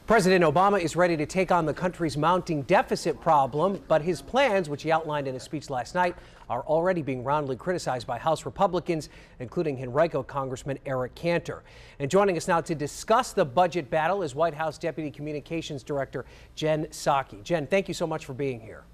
President Obama is ready to take on the country's mounting deficit problem, but his plans, which he outlined in a speech last night, are already being roundly criticized by House Republicans, including Henrico Congressman Eric Cantor. And joining us now to discuss the budget battle is White House Deputy Communications Director Jen Psaki. Jen, thank you so much for being here.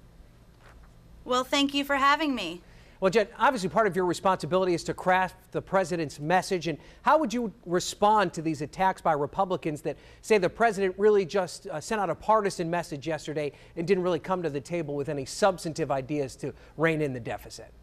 Well, thank you for having me. Well, Jen, obviously part of your responsibility is to craft the president's message. And how would you respond to these attacks by Republicans that say the president really just sent out a partisan message yesterday and didn't really come to the table with any substantive ideas to rein in the deficit?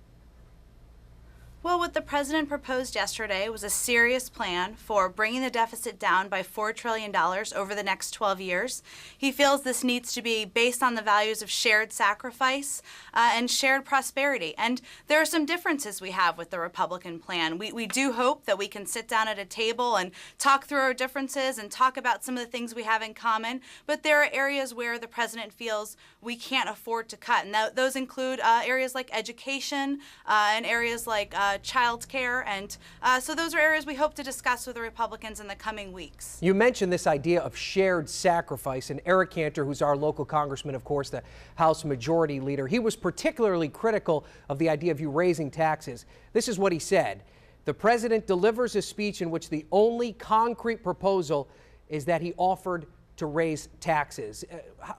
Well, what the president proposed yesterday was a serious plan for bringing the deficit down by $4 trillion over the next 12 years. He feels this needs to be based on the values of shared sacrifice and shared prosperity. And there are some differences we have with the Republican plan. We do hope that we can sit down at a table and talk through our differences and talk about some of the things we have in common. But there are areas where the president feels we can't afford to cut. And those include areas like education and areas like child care, and so those are areas we hope to discuss with the Republicans in the coming weeks. You mentioned this idea of shared sacrifice, and Eric Cantor, who's our local congressman, of course, the House Majority Leader, he was particularly critical of the idea of you raising taxes. This is what he said. The president delivers a speech in which the only concrete proposal is that he offered to raise taxes.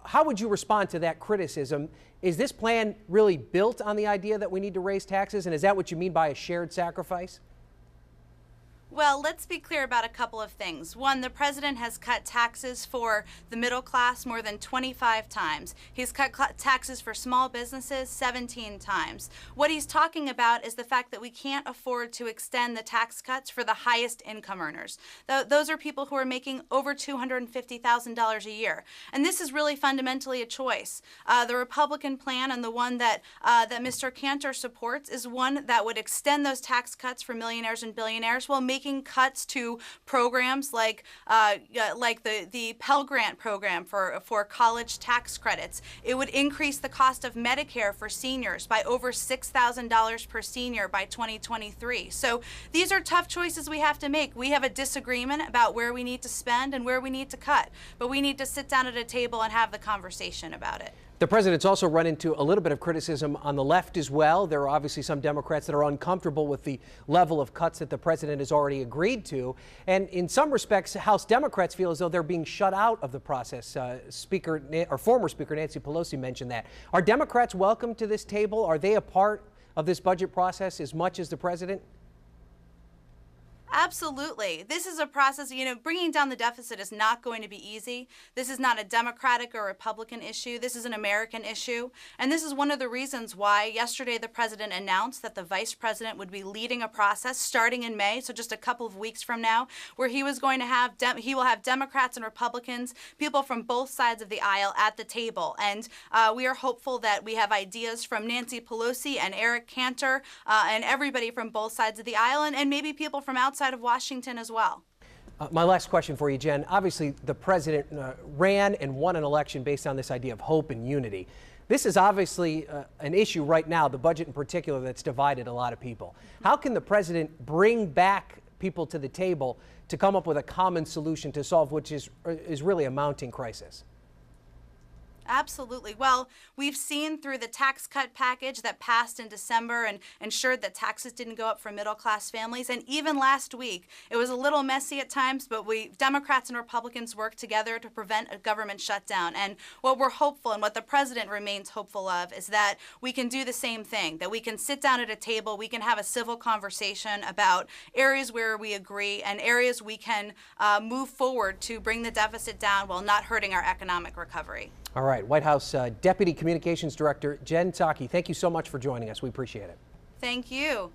How would you respond to that criticism? Is this plan really built on the idea that we need to raise taxes? And is that what you mean by a shared sacrifice? Well, let's be clear about a couple of things. One, the president has cut taxes for the middle class more than 25 times. He's cut taxes for small businesses 17 times. What he's talking about is the fact that we can't afford to extend the tax cuts for the highest income earners. Those are people who are making over $250,000 a year. And this is really fundamentally a choice. The Republican plan and the one that Mr. Cantor supports is one that would extend those tax cuts for millionaires and billionaires while making cuts to programs like the Pell Grant program for college tax credits. It would increase the cost of Medicare for seniors by over $6,000 per senior by 2023. So these are tough choices we have to make. We have a disagreement about where we need to spend and where we need to cut, but we need to sit down at a table and have the conversation about it. The president's also run into a little bit of criticism on the left as well. There are obviously some Democrats that are uncomfortable with the level of cuts that the president has already agreed to. And in some respects, House Democrats feel as though they're being shut out of the process. Former Speaker Nancy Pelosi mentioned that. Are Democrats welcome to this table? Are they a part of this budget process as much as the president? Absolutely. This is a process, bringing down the deficit is not going to be easy. This is not a Democratic or Republican issue. This is an American issue. And this is one of the reasons why yesterday the president announced that the vice president would be leading a process starting in May, so just a couple of weeks from now, where he was going to have, he will have Democrats and Republicans, people from both sides of the aisle at the table. And we are hopeful that we have ideas from Nancy Pelosi and Eric Cantor and everybody from both sides of the aisle, and maybe people from outside of Washington as well. My last question for you, Jen. Obviously, the president ran and won an election based on this idea of hope and unity. This is obviously an issue right now, the budget in particular, that's divided a lot of people. How can the president bring back people to the table to come up with a common solution to solve which is really a mounting crisis? Absolutely. Well, we've seen through the tax cut package that passed in December and ensured that taxes didn't go up for middle-class families. And even last week, it was a little messy at times, but Democrats and Republicans worked together to prevent a government shutdown. And what we're hopeful and what the president remains hopeful of is that we can do the same thing, that we can sit down at a table, we can have a civil conversation about areas where we agree and areas we can move forward to bring the deficit down while not hurting our economic recovery. All right, White House Deputy Communications Director Jen Psaki, thank you so much for joining us. We appreciate it. Thank you.